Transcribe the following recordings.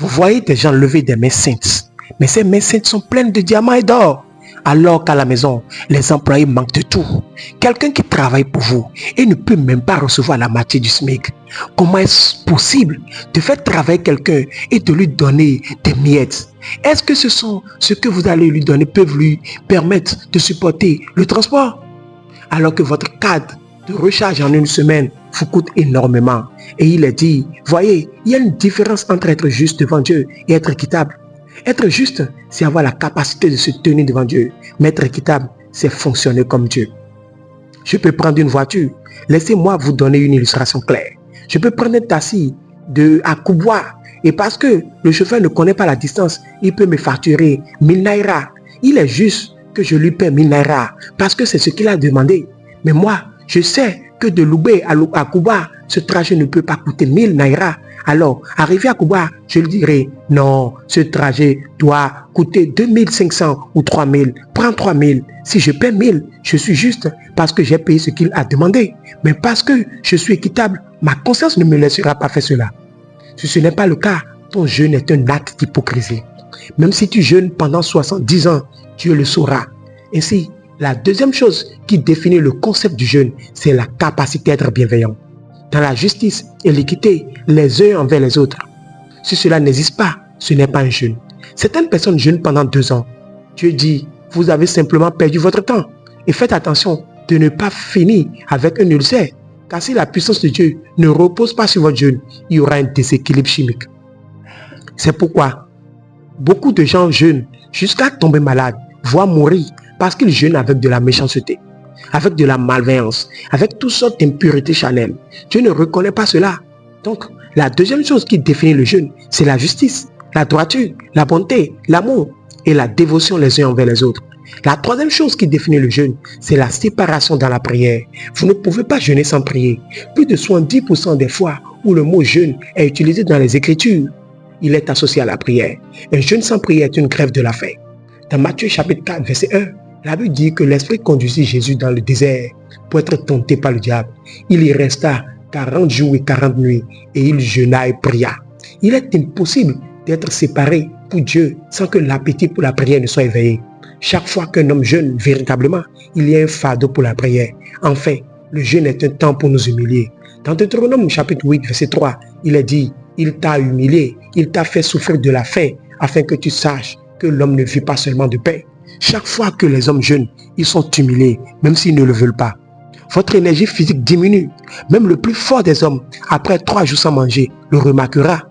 Vous voyez des gens lever des mains saintes, mais ces mains saintes sont pleines de diamants et d'or. Alors qu'à la maison, les employés manquent de tout. Quelqu'un qui travaille pour vous et ne peut même pas recevoir la moitié du SMIC. Comment est-ce possible de faire travailler quelqu'un et de lui donner des miettes? Est-ce que ce que vous allez lui donner peuvent lui permettre de supporter le transport? Alors que votre cadre de recharge en une semaine vous coûte énormément. Et il est dit, voyez, il y a une différence entre être juste devant Dieu et être équitable. Être juste, c'est avoir la capacité de se tenir devant Dieu. Mais être équitable, c'est fonctionner comme Dieu. Je peux prendre une voiture. Laissez-moi vous donner une illustration claire. Je peux prendre un taxi à Kubwa. Et parce que le chauffeur ne connaît pas la distance, il peut me facturer 1000 naira. Il est juste que je lui paie 1000 naira parce que c'est ce qu'il a demandé. Mais moi, je sais que de Loubé à Kubwa, ce trajet ne peut pas coûter 1000 naira. Alors, arrivé à Kubwa, je lui dirai, non, ce trajet doit coûter 2500 ou 3000. Prends 3000. Si je paie 1000, je suis juste parce que j'ai payé ce qu'il a demandé. Mais parce que je suis équitable, ma conscience ne me laissera pas faire cela. Si ce n'est pas le cas, ton jeûne est un acte d'hypocrisie. Même si tu jeûnes pendant 70 ans, Dieu le saura. Ainsi, la deuxième chose qui définit le concept du jeûne, c'est la capacité d'être bienveillant. Dans la justice et l'équité, les uns envers les autres. Si cela n'existe pas, ce n'est pas un jeûne. Certaines personnes jeûnent pendant 2 ans. Dieu dit, vous avez simplement perdu votre temps. Et faites attention de ne pas finir avec un ulcère. Car si la puissance de Dieu ne repose pas sur votre jeûne, il y aura un déséquilibre chimique. C'est pourquoi beaucoup de gens jeûnent jusqu'à tomber malades, voire mourir, parce qu'ils jeûnent avec de la méchanceté, avec de la malveillance, avec toutes sortes d'impuretés charnelles. Dieu ne reconnaît pas cela. Donc, la deuxième chose qui définit le jeûne, c'est la justice, la droiture, la bonté, l'amour et la dévotion les uns envers les autres. La troisième chose qui définit le jeûne, c'est la séparation dans la prière. Vous ne pouvez pas jeûner sans prier. Plus de 70% des fois où le mot jeûne est utilisé dans les Écritures, il est associé à la prière. Un jeûne sans prière est une grève de la faim. Dans Matthieu chapitre 4, verset 1, la Bible dit que l'Esprit conduisit Jésus dans le désert pour être tenté par le diable. Il y resta 40 jours et 40 nuits et il jeûna et pria. Il est impossible d'être séparé pour Dieu sans que l'appétit pour la prière ne soit éveillé. Chaque fois qu'un homme jeûne véritablement, il y a un fardeau pour la prière. Enfin, le jeûne est un temps pour nous humilier. Dans Deutéronome chapitre 8, verset 3, il est dit, il t'a humilié, il t'a fait souffrir de la faim, afin que tu saches que l'homme ne vit pas seulement de pain. Chaque fois que les hommes jeûnent, ils sont humiliés, même s'ils ne le veulent pas. Votre énergie physique diminue. Même le plus fort des hommes, après 3 jours sans manger, le remarquera.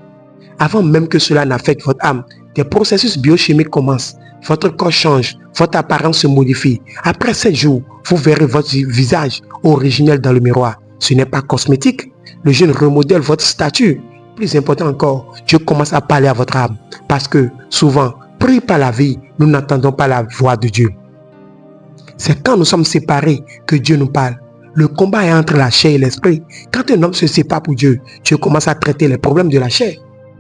Avant même que cela n'affecte votre âme, des processus biochimiques commencent. Votre corps change, votre apparence se modifie. Après 7 jours, vous verrez votre visage originel dans le miroir. Ce n'est pas cosmétique. Le jeûne remodèle votre statut. Plus important encore, Dieu commence à parler à votre âme. Parce que souvent, pris par la vie, nous n'entendons pas la voix de Dieu. C'est quand nous sommes séparés que Dieu nous parle. Le combat est entre la chair et l'esprit. Quand un homme se sépare pour Dieu, Dieu commence à traiter les problèmes de la chair.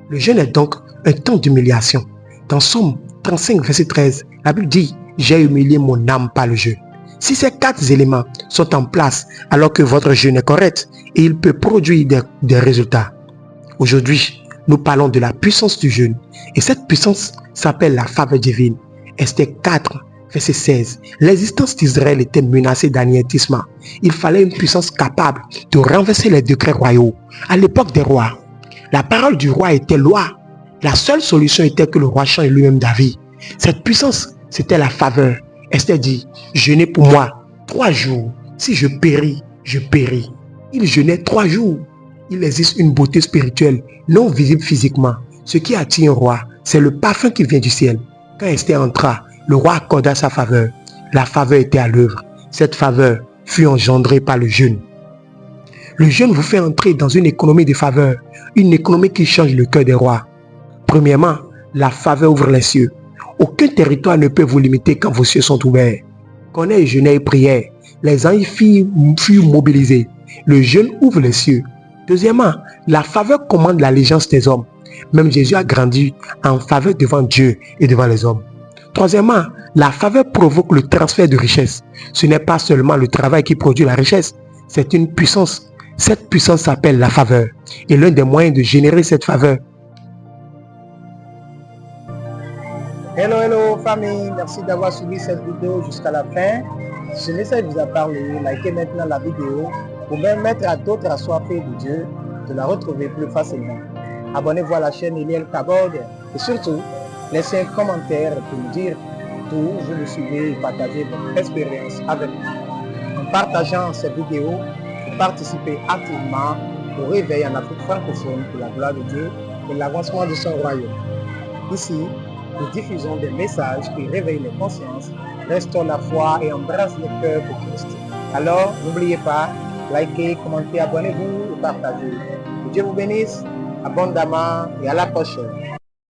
Le jeûne est donc un temps d'humiliation. Dans Psaume 35, verset 13, la Bible dit « J'ai humilié mon âme par le jeûne ». Si ces 4 éléments sont en place alors que votre jeûne est correct, et il peut produire des résultats. Aujourd'hui, nous parlons de la puissance du jeûne. Et cette puissance s'appelle la faveur divine. Esther 4, verset 16. L'existence d'Israël était menacée d'anéantissement. Il fallait une puissance capable de renverser les décrets royaux. À l'époque des rois, la parole du roi était loi. La seule solution était que le roi change lui-même d'avis. Cette puissance, c'était la faveur. Esther dit, jeûnez pour moi 3 jours. Si je péris, je péris. Il jeûnait 3 jours. Il existe une beauté spirituelle, non visible physiquement. Ce qui attire un roi, c'est le parfum qui vient du ciel. Quand Esther entra, le roi accorda sa faveur. La faveur était à l'œuvre. Cette faveur fut engendrée par le jeûne. Le jeûne vous fait entrer dans une économie de faveur, une économie qui change le cœur des rois. Premièrement, la faveur ouvre les cieux. Aucun territoire ne peut vous limiter quand vos cieux sont ouverts. Corneille jeûnait et priait. Les anges furent mobilisés. Le jeûne ouvre les cieux. Deuxièmement, la faveur commande l'allégeance des hommes. Même Jésus a grandi en faveur devant Dieu et devant les hommes. Troisièmement, la faveur provoque le transfert de richesse. Ce n'est pas seulement le travail qui produit la richesse, c'est une puissance. Cette puissance s'appelle la faveur. Et l'un des moyens de générer cette faveur Hello, hello famille, merci d'avoir suivi cette vidéo jusqu'à la fin. Si ce message vous a parlé, likez maintenant la vidéo pour permettre à d'autres assoiffés de Dieu de la retrouver plus facilement. Abonnez-vous à la chaîne Eliel Kabod et surtout, laissez un commentaire pour nous dire d'où vous nous suivez et partagez votre expérience avec nous. En partageant cette vidéo, vous participez activement au réveil en Afrique francophone pour la gloire de Dieu et l'avancement de son royaume. Ici, nous diffusons des messages qui réveillent les consciences, restaurent la foi et embrassent le cœur de Christ. Alors, n'oubliez pas, likez, commentez, abonnez-vous et partagez. Que Dieu vous bénisse abondamment et à la prochaine.